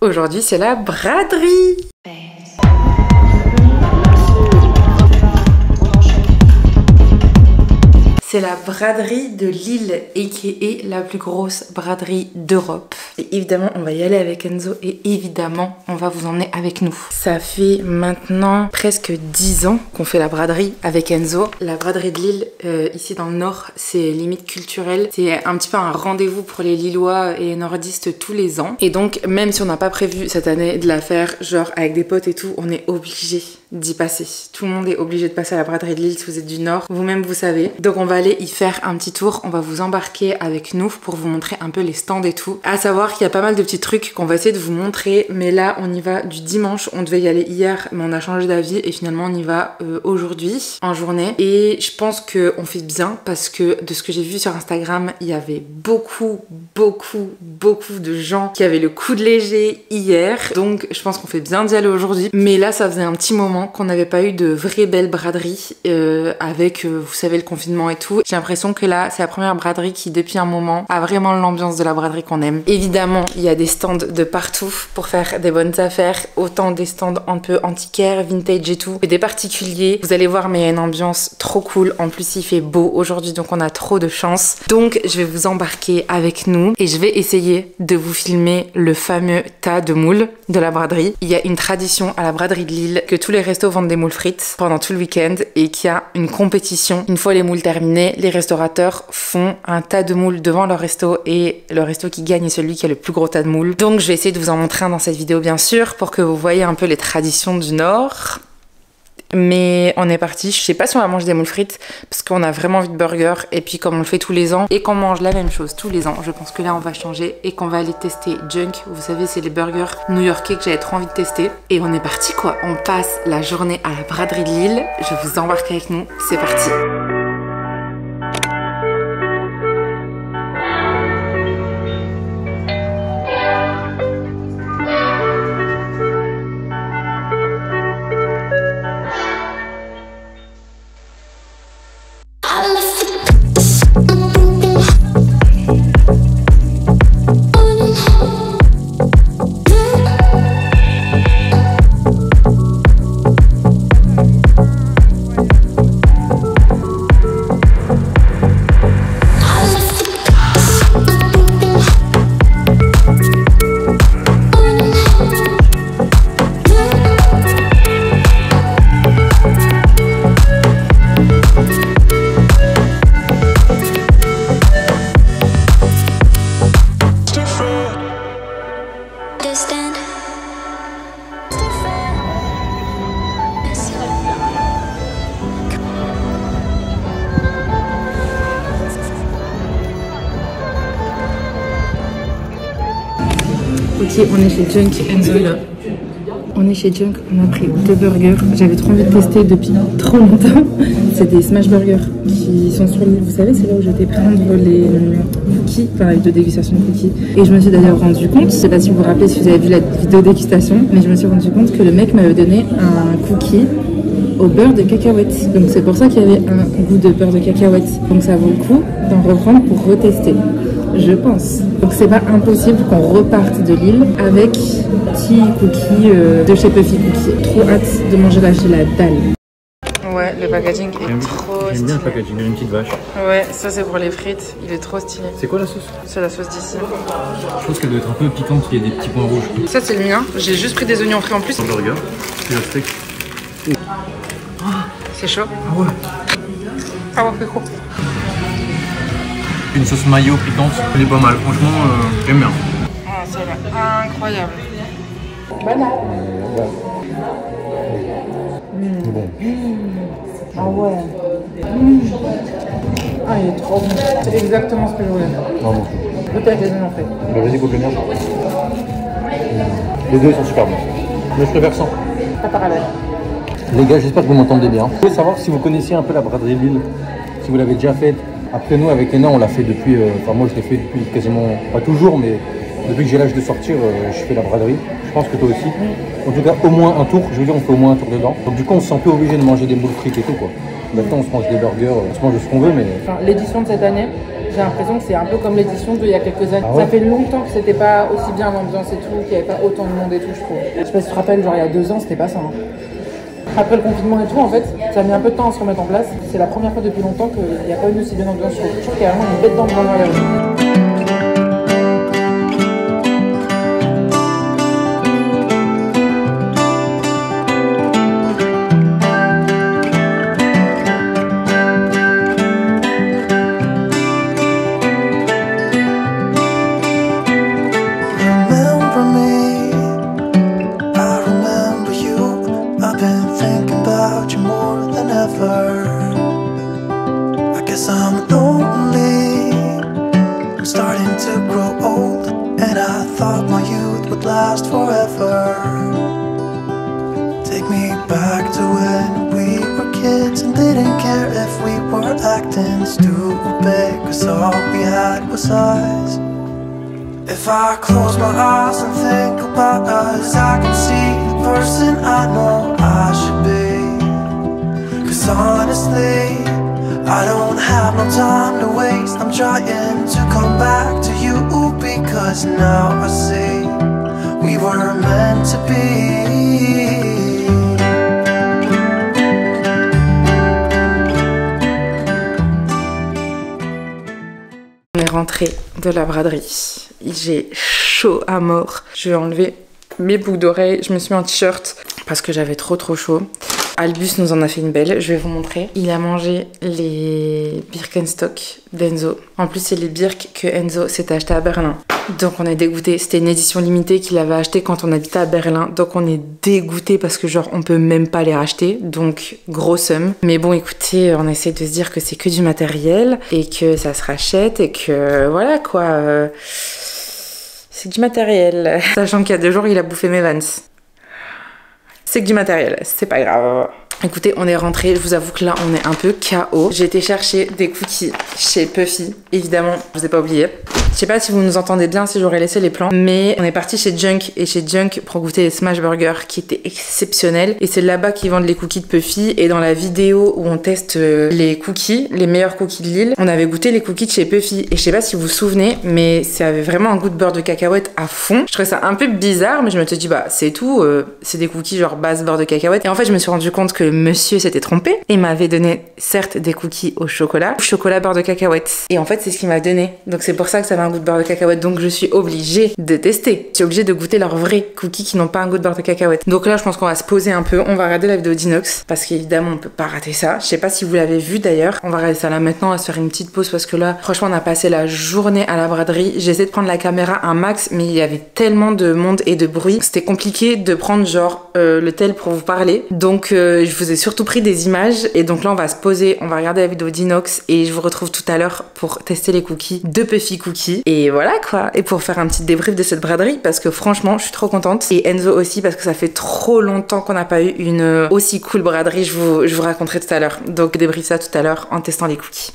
Aujourd'hui, c'est la braderie. C'est la braderie de Lille, a.k.a. la plus grosse braderie d'Europe. Et évidemment, on va y aller avec Enzo et évidemment, on va vous emmener avec nous. Ça fait maintenant presque 10 ans qu'on fait la braderie avec Enzo. La braderie de Lille, ici dans le Nord, c'est limite culturel. C'est un petit peu un rendez-vous pour les Lillois et les nordistes tous les ans. Et donc, même si on n'a pas prévu cette année de la faire, genre avec des potes et tout, on est obligé d'y passer. Tout le monde est obligé de passer à la braderie de Lille si vous êtes du Nord. Vous-même, vous savez. Donc, on va aller y faire un petit tour. On va vous embarquer avec nous pour vous montrer un peu les stands et tout. À savoir qu'il y a pas mal de petits trucs qu'on va essayer de vous montrer. Mais là, on y va du dimanche. On devait y aller hier, mais on a changé d'avis. Et finalement, on y va aujourd'hui, en journée. Et je pense qu'on fait bien parce que de ce que j'ai vu sur Instagram, il y avait beaucoup de gens qui avaient le coup de léger hier. Donc, je pense qu'on fait bien d'y aller aujourd'hui. Mais là, ça faisait un petit moment qu'on n'avait pas eu de vraie belle braderie avec, vous savez, le confinement et tout. J'ai l'impression que là, c'est la première braderie qui, depuis un moment, a vraiment l'ambiance de la braderie qu'on aime. Évidemment, il y a des stands de partout pour faire des bonnes affaires. Autant des stands un peu antiquaires, vintage et tout, que des particuliers. Vous allez voir, mais il y a une ambiance trop cool. En plus, il fait beau aujourd'hui, donc on a trop de chance. Donc, je vais vous embarquer avec nous et je vais essayer de vous filmer le fameux tas de moules de la braderie. Il y a une tradition à la braderie de Lille que tous les restos vendent des moules frites pendant tout le week-end et qu'il y a une compétition. Une fois les moules terminés, les restaurateurs font un tas de moules devant leur resto et le resto qui gagne est celui qui a le plus gros tas de moules. Donc je vais essayer de vous en montrer un dans cette vidéo bien sûr pour que vous voyez un peu les traditions du Nord. Mais on est parti, je sais pas si on va manger des moules frites parce qu'on a vraiment envie de burger et puis comme on le fait tous les ans et qu'on mange la même chose tous les ans, je pense que là on va changer et qu'on va aller tester Junk. Vous savez, c'est les burgers new-yorkais que j'avais trop envie de tester et on est parti quoi. On passe la journée à la braderie de Lille, je vous embarque avec nous, c'est parti. Ok, on est chez Junk, Enzo est là. On est chez Junk, on a pris 2 burgers. J'avais trop envie de tester depuis trop longtemps. C'est des smash burgers qui sont sur l'île. Vous savez, c'est là où j'étais prendre les cookies, enfin les 2 dégustations de cookies. Et je me suis d'ailleurs rendu compte, je sais pas si vous vous rappelez si vous avez vu la vidéo dégustation, mais je me suis rendu compte que le mec m'avait donné un cookie au beurre de cacahuète. Donc c'est pour ça qu'il y avait un goût de beurre de cacahuète. Donc ça vaut le coup d'en reprendre pour retester. Je pense. Donc c'est pas impossible qu'on reparte de Lille avec petit cookie de chez Puffy Cookie. Trop hâte de manger là, j'ai la dalle. Ouais, le packaging est trop stylé. J'aime bien le packaging, une petite vache. Ouais, ça c'est pour les frites, il est trop stylé. C'est quoi la sauce? C'est la sauce d'ici. Je pense qu'elle doit être un peu piquante, il y a des petits points rouges. Ça c'est le mien, j'ai juste pris des oignons frais en plus. Un burger, puis un steak. Oh, c'est chaud. Ah ouais. Ah ouais, c'est cool. Une sauce mayo piquante, elle est pas mal, franchement, j'aime bien. Ah, ça va, incroyable. Voilà. Bon. Ah ouais. Ah, il est trop bon. C'est exactement ce que je voulais. Vraiment. Peut-être les oignons faits. Bah, vas-y, goûte le mien. Les deux ils sont super bons. Mais je préfère sans. Pas parallèle. Les gars, j'espère que vous m'entendez bien. Je voulais savoir si vous connaissiez un peu la braderie de Lille, si vous l'avez déjà faite. Après nous, avec Léna, on l'a fait depuis, enfin moi je l'ai fait depuis quasiment, pas toujours, mais depuis que j'ai l'âge de sortir, je fais la braderie. Je pense que toi aussi. En tout cas, au moins un tour, je veux dire, on fait au moins un tour dedans. Donc du coup, on se sent plus obligé de manger des moules frites et tout quoi. Maintenant, on se mange des burgers, on se mange ce qu'on veut, mais... Enfin, l'édition de cette année, J'ai l'impression que c'est un peu comme l'édition d'il y a quelques années. Ah ouais. Ça fait longtemps que c'était pas aussi bien l'ambiance et tout, qu'il n'y avait pas autant de monde et tout, je trouve. Je sais pas si tu te rappelles, genre il y a 2 ans, c'était pas ça. Hein. Après le confinement et tout, en fait, ça a mis un peu de temps à se remettre en place. C'est la première fois depuis longtemps qu'il n'y a pas eu aussi bien d'ambiance. Je trouve qu'il y a vraiment une bête d'ambiance dans la rue. Last forever. Take me back to when we were kids and didn't care if we were acting stupid, cause all we had was us. If I close my eyes and think about us, I can see the person I know I should be. Cause honestly, I don't have no time to waste. I'm trying to come back to you because now I see we were meant to be. On est rentré de la braderie. J'ai chaud à mort. Je vais enlever mes boucles d'oreilles. Je me suis mis un t-shirt parce que j'avais trop chaud. Albus nous en a fait une belle, je vais vous montrer. Il a mangé les Birkenstock d'Enzo. En plus, c'est les Birk que Enzo s'est acheté à Berlin. Donc on est dégoûté. C'était une édition limitée qu'il avait acheté quand on habitait à Berlin. Donc on est dégoûté parce que genre on peut même pas les racheter. Donc gros somme. Mais bon écoutez, on essaie de se dire que c'est que du matériel et que ça se rachète et que voilà quoi. C'est du matériel. Sachant qu'il y a 2 jours il a bouffé mes Vans. C'est que du matériel, c'est pas grave. Écoutez, on est rentré, je vous avoue que là on est un peu KO. J'ai été chercher des cookies chez Puffy, évidemment, je vous ai pas oublié. Je sais pas si vous nous entendez bien, si j'aurais laissé les plans, mais on est parti chez Junk et chez Junk pour goûter les Smash Burgers qui étaient exceptionnels. Et c'est là-bas qu'ils vendent les cookies de Puffy. Et dans la vidéo où on teste les cookies, les meilleurs cookies de Lille, on avait goûté les cookies de chez Puffy. Et je sais pas si vous vous souvenez, mais ça avait vraiment un goût de beurre de cacahuète à fond. Je trouvais ça un peu bizarre, mais je me suis dit bah c'est tout, c'est des cookies genre base beurre de cacahuète. Et en fait je me suis rendu compte que le monsieur s'était trompé et m'avait donné certes des cookies au chocolat beurre de cacahuète. Et en fait c'est ce qu'il m'a donné. Donc c'est pour ça que ça avait un goût de beurre de cacahuète. Donc je suis obligée de tester. Je suis obligée de goûter leurs vrais cookies qui n'ont pas un goût de beurre de cacahuète. Donc là je pense qu'on va se poser un peu. On va regarder la vidéo d'Inox parce qu'évidemment on peut pas rater ça. Je sais pas si vous l'avez vu d'ailleurs. On va regarder ça là maintenant. On va se faire une petite pause parce que là franchement on a passé la journée à la braderie. J'ai essayé de prendre la caméra un max mais il y avait tellement de monde et de bruit. C'était compliqué de prendre genre le tel pour vous parler. Donc je vous ai surtout pris des images et donc là on va se poser. On va regarder la vidéo d'Inox et je vous retrouve tout à l'heure pour tester les cookies de Puffy Cookies. Et voilà quoi. Et pour faire un petit débrief de cette braderie parce que franchement je suis trop contente. Et Enzo aussi parce que ça fait trop longtemps qu'on n'a pas eu une aussi cool braderie. Je vous raconterai tout à l'heure. Donc débrief ça tout à l'heure en testant les cookies.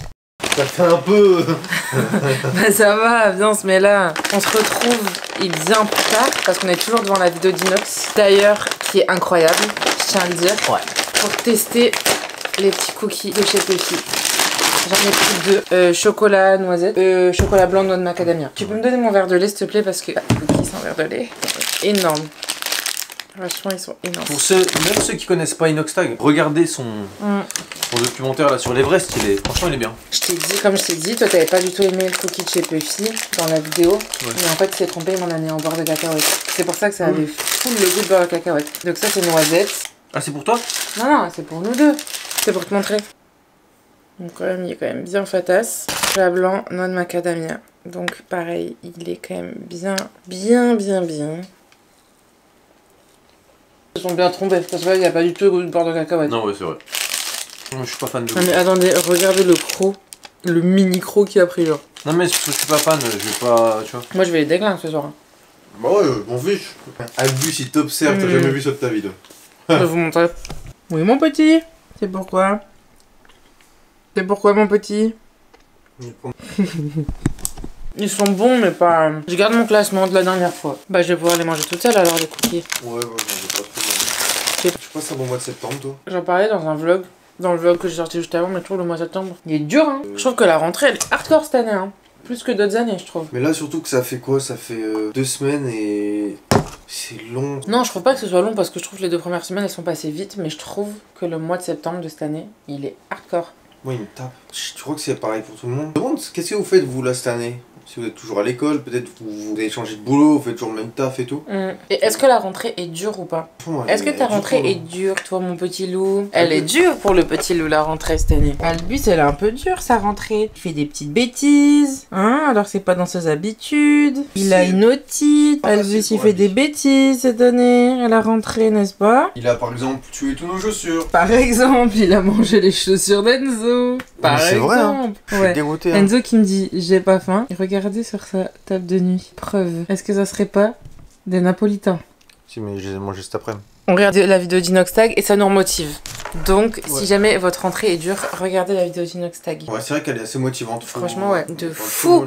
Ça fait un peu... Bah ça va, viens on se met là. On se retrouve et bien plus tard parce qu'on est toujours devant la vidéo d'Inox. D'ailleurs qui est incroyable, je tiens à le dire. Ouais. Pour tester les petits cookies de chez Puffy. J'en ai pris 2. Chocolat noisette, chocolat blanc noix de macadamia. Tu peux me donner mon verre de lait s'il te plaît parce que les cookies sans verre de lait. Énorme. Franchement ils sont énormes. Pour ceux, même ceux qui connaissent pas Inox Tag, regardez son documentaire là sur l'Everest, franchement il est bien. Je t'ai dit, comme je t'ai dit, toi t'avais pas du tout aimé le cookie de chez Puffy dans la vidéo. Ouais. Mais en fait il s'est trompé, il m'en a mis en beurre de cacahuète. C'est pour ça que ça avait full le goût de beurre de cacahuète. Donc ça c'est noisette. Ah c'est pour toi? Non, c'est pour nous deux. C'est pour te montrer. Donc quand même, il est quand même bien fatasse. Chocolat blanc, noix de macadamia. Donc pareil, il est quand même bien. Ils sont bien trompés, parce que là, il n'y a pas du tout le goût de beurre de cacahuète. Non, ouais, c'est vrai. Moi, je suis pas fan de. Non, mais attendez, regardez le croc. Le mini croc qu'il a pris, genre. Non, mais parce que je suis pas fan, je vais pas. Tu vois. Moi, je vais les déglinguer ce soir. Bah ouais, m'en fiche. Albus, il t'observe, t'as jamais vu ça de ta vie, toi. Je vais vous montrer. Oui, mon petit. C'est pourquoi? C'est pourquoi, mon petit? Ils sont bons, mais pas... Je garde mon classement de la dernière fois. Bah, je vais pouvoir les manger toute seule, alors, les cookies. Ouais, j'en ai pas trop mal. Je passe un bon mois de septembre, toi. J'en parlais dans un vlog dans le vlog que j'ai sorti juste avant, mais je trouve le mois de septembre, il est dur, hein. Je trouve que la rentrée, elle est hardcore cette année, hein. Plus que d'autres années, je trouve. Mais là, surtout que ça fait quoi? Ça fait 2 semaines et... c'est long. Non, je trouve pas que ce soit long parce que je trouve que les 2 premières semaines, elles sont passées vite, mais je trouve que le mois de septembre de cette année, il est hardcore. Moi, il me tape. Je crois que c'est pareil pour tout le monde. Je me demande, qu'est-ce que vous faites, vous, là, cette année? Si vous êtes toujours à l'école, peut-être vous avez changé de boulot, vous faites toujours le même taf et tout. Et est-ce que la rentrée est dure ou pas? Est-ce que ta rentrée est dure, toi, mon petit loup? Elle est dure pour le petit loup, la rentrée cette année. Albus, elle est un peu dure, sa rentrée. Il fait des petites bêtises, hein, alors c'est pas dans ses habitudes. Il a une otite. Albus, il fait des bêtises cette année à la rentrée, n'est-ce pas? Il a, par exemple, tué tous nos chaussures. Par exemple, il a mangé les chaussures d'Enzo. Par exemple. Vrai, hein. Je suis dégoûté. Hein. Enzo qui me dit, j'ai pas faim. Regardez sur sa table de nuit. Preuve. Est-ce que ça serait pas des napolitains? Si, mais je les ai mangés cet après-midi. On regarde la vidéo d'Inoxtag et ça nous remotive. Donc, si jamais votre rentrée est dure, regardez la vidéo d'Inoxtag. Ouais, c'est vrai qu'elle est assez motivante. Franchement, ouais, de fou.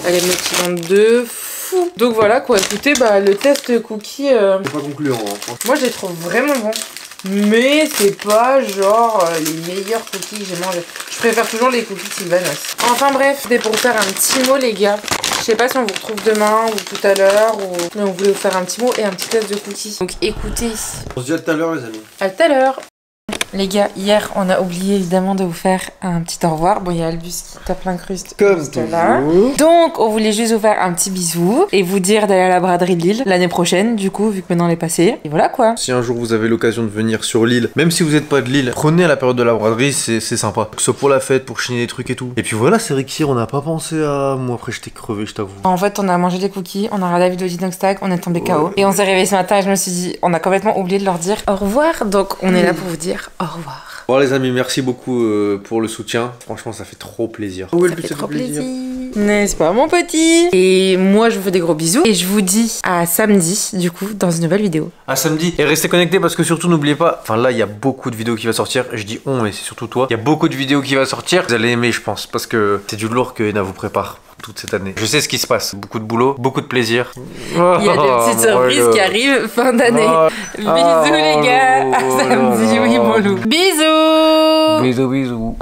Elle est motivante de fou. Donc voilà quoi, écoutez, bah le test cookie... C'est pas concluant, hein. Moi, je les trouve vraiment bons. Mais c'est pas genre les meilleurs cookies que j'ai mangés. Je préfère toujours les cookies Sylvanos. Enfin bref, c'était pour faire un petit mot les gars. Je sais pas si on vous retrouve demain ou tout à l'heure ou... Mais on voulait vous faire un petit mot et un petit test de cookies. Donc écoutez. On se dit à tout à l'heure les amis. À tout à l'heure. Les gars, hier on a oublié évidemment de vous faire un petit au revoir. Bon, il y a Albus qui tape l'incruste comme juste là. Donc on voulait juste vous faire un petit bisou et vous dire d'aller à la braderie de Lille l'année prochaine, du coup, vu que maintenant elle est passée. Et voilà quoi. Si un jour vous avez l'occasion de venir sur Lille, même si vous n'êtes pas de Lille, prenez à la période de la braderie, c'est sympa. Que ce soit pour la fête, pour chiner des trucs et tout. Et puis voilà, c'est vrai qu'hier on n'a pas pensé à... Moi après j'étais crevé, je t'avoue. En fait, on a mangé des cookies, on a regardé la vidéo d'Inoxtag, on est tombé KO. Et on s'est réveillé ce matin et je me suis dit, on a complètement oublié de leur dire au revoir. Donc on est là pour vous dire au revoir. Bon les amis, merci beaucoup pour le soutien. Franchement, ça fait trop plaisir. Ça fait trop plaisir. N'est-ce pas mon petit? Et moi je vous fais des gros bisous. Et je vous dis à samedi du coup dans une nouvelle vidéo. À samedi. Et restez connectés parce que surtout n'oubliez pas, enfin là il y a beaucoup de vidéos qui vont sortir. Je dis on mais c'est surtout toi. Il y a beaucoup de vidéos qui vont sortir. Vous allez aimer je pense parce que c'est du lourd que Ena vous prépare toute cette année. Je sais ce qui se passe. Beaucoup de boulot, beaucoup de plaisir. Il y a des petites surprises qui arrivent fin d'année. Bisous les gars. À samedi, oui mon loup. Bisous. Bisous bisous.